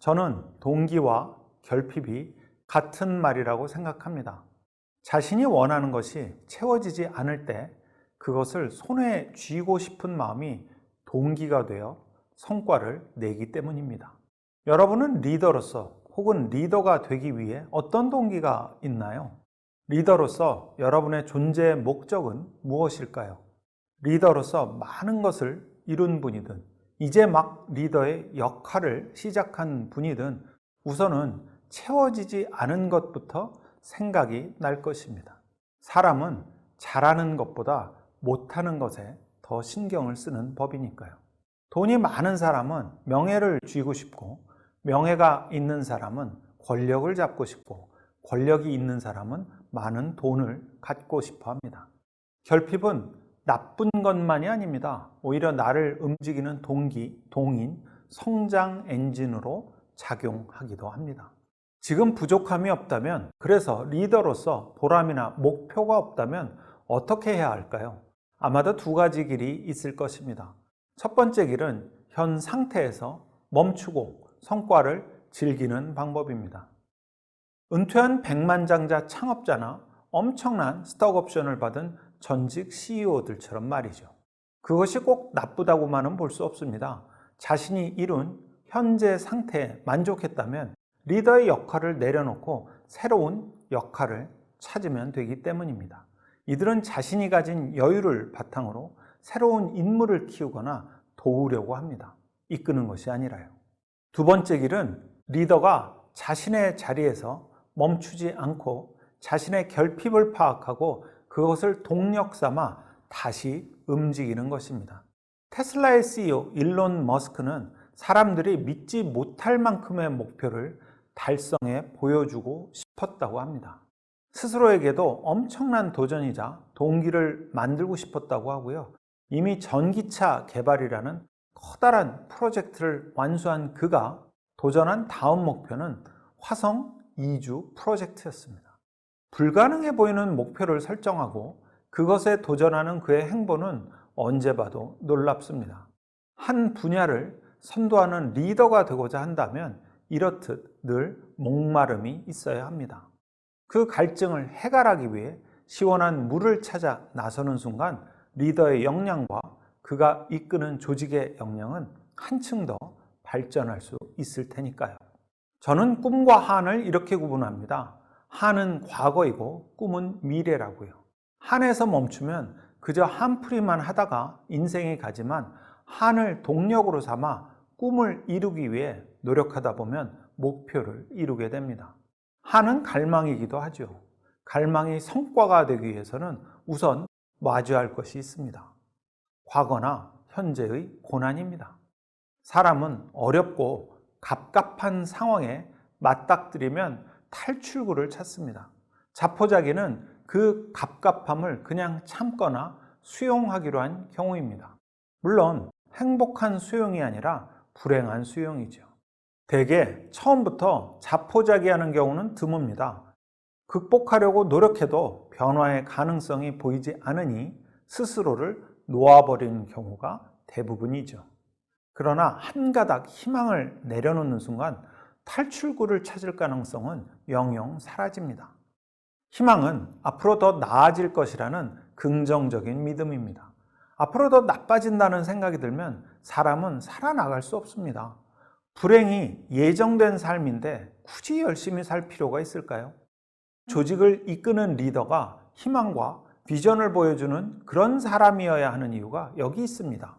저는 동기와 결핍이 같은 말이라고 생각합니다. 자신이 원하는 것이 채워지지 않을 때 그것을 손에 쥐고 싶은 마음이 동기가 되어 성과를 내기 때문입니다. 여러분은 리더로서 혹은 리더가 되기 위해 어떤 동기가 있나요? 리더로서 여러분의 존재의 목적은 무엇일까요? 리더로서 많은 것을 이룬 분이든 이제 막 리더의 역할을 시작한 분이든 우선은 채워지지 않은 것부터 생각이 날 것입니다. 사람은 잘하는 것보다 못하는 것에 더 신경을 쓰는 법이니까요. 돈이 많은 사람은 명예를 쥐고 싶고, 명예가 있는 사람은 권력을 잡고 싶고, 권력이 있는 사람은 많은 돈을 갖고 싶어 합니다. 결핍은 나쁜 것만이 아닙니다. 오히려 나를 움직이는 동기, 동인, 성장 엔진으로 작용하기도 합니다. 지금 부족함이 없다면, 그래서 리더로서 보람이나 목표가 없다면 어떻게 해야 할까요? 아마도 두 가지 길이 있을 것입니다. 첫 번째 길은 현 상태에서 멈추고 성과를 즐기는 방법입니다. 은퇴한 백만장자 창업자나 엄청난 스톡옵션을 받은 전직 CEO들처럼 말이죠. 그것이 꼭 나쁘다고만은 볼 수 없습니다. 자신이 이룬 현재 상태에 만족했다면 리더의 역할을 내려놓고 새로운 역할을 찾으면 되기 때문입니다. 이들은 자신이 가진 여유를 바탕으로 새로운 인물을 키우거나 도우려고 합니다. 이끄는 것이 아니라요. 두 번째 길은 리더가 자신의 자리에서 멈추지 않고 자신의 결핍을 파악하고 그것을 동력 삼아 다시 움직이는 것입니다. 테슬라의 CEO 일론 머스크는 사람들이 믿지 못할 만큼의 목표를 달성해 보여주고 싶었다고 합니다. 스스로에게도 엄청난 도전이자 동기를 만들고 싶었다고 하고요. 이미 전기차 개발이라는 커다란 프로젝트를 완수한 그가 도전한 다음 목표는 화성 이주 프로젝트였습니다. 불가능해 보이는 목표를 설정하고 그것에 도전하는 그의 행보는 언제 봐도 놀랍습니다. 한 분야를 선도하는 리더가 되고자 한다면 이렇듯 늘 목마름이 있어야 합니다. 그 갈증을 해결하기 위해 시원한 물을 찾아 나서는 순간 리더의 역량과 그가 이끄는 조직의 역량은 한층 더 발전할 수 있을 테니까요. 저는 꿈과 한을 이렇게 구분합니다. 한은 과거이고 꿈은 미래라고요. 한에서 멈추면 그저 한풀이만 하다가 인생이 가지만 한을 동력으로 삼아 꿈을 이루기 위해 노력하다 보면 목표를 이루게 됩니다. 한은 갈망이기도 하죠. 갈망이 성과가 되기 위해서는 우선 마주할 것이 있습니다. 과거나 현재의 고난입니다. 사람은 어렵고 갑갑한 상황에 맞닥뜨리면 탈출구를 찾습니다. 자포자기는 그 갑갑함을 그냥 참거나 수용하기로 한 경우입니다. 물론 행복한 수용이 아니라 불행한 수용이죠. 대개 처음부터 자포자기하는 경우는 드뭅니다. 극복하려고 노력해도 변화의 가능성이 보이지 않으니 스스로를 놓아버리는 경우가 대부분이죠. 그러나 한 가닥 희망을 내려놓는 순간 탈출구를 찾을 가능성은 영영 사라집니다. 희망은 앞으로 더 나아질 것이라는 긍정적인 믿음입니다. 앞으로 더 나빠진다는 생각이 들면 사람은 살아나갈 수 없습니다. 불행이 예정된 삶인데 굳이 열심히 살 필요가 있을까요? 조직을 이끄는 리더가 희망과 비전을 보여주는 그런 사람이어야 하는 이유가 여기 있습니다.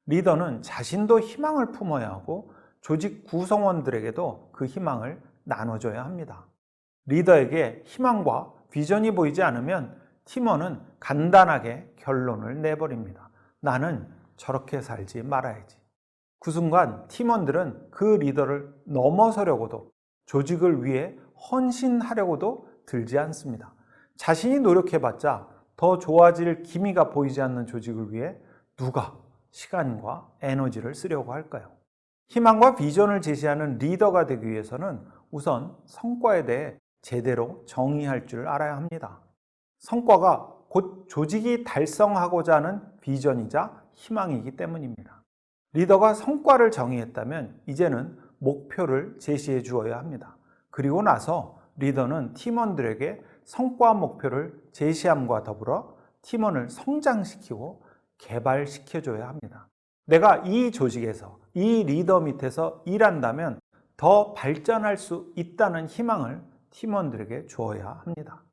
리더는 자신도 희망을 품어야 하고 조직 구성원들에게도 그 희망을 나눠줘야 합니다. 리더에게 희망과 비전이 보이지 않으면 팀원은 간단하게 결론을 내버립니다. 나는 저렇게 살지 말아야지. 그 순간 팀원들은 그 리더를 넘어서려고도 조직을 위해 헌신하려고도 들지 않습니다. 자신이 노력해봤자 더 좋아질 기미가 보이지 않는 조직을 위해 누가 시간과 에너지를 쓰려고 할까요? 희망과 비전을 제시하는 리더가 되기 위해서는 우선 성과에 대해 제대로 정의할 줄 알아야 합니다. 성과가 곧 조직이 달성하고자 하는 비전이자 희망이기 때문입니다. 리더가 성과를 정의했다면 이제는 목표를 제시해 주어야 합니다. 그리고 나서 리더는 팀원들에게 성과 목표를 제시함과 더불어 팀원을 성장시키고 개발시켜줘야 합니다. 내가 이 조직에서 이 리더 밑에서 일한다면 더 발전할 수 있다는 희망을 팀원들에게 주어야 합니다.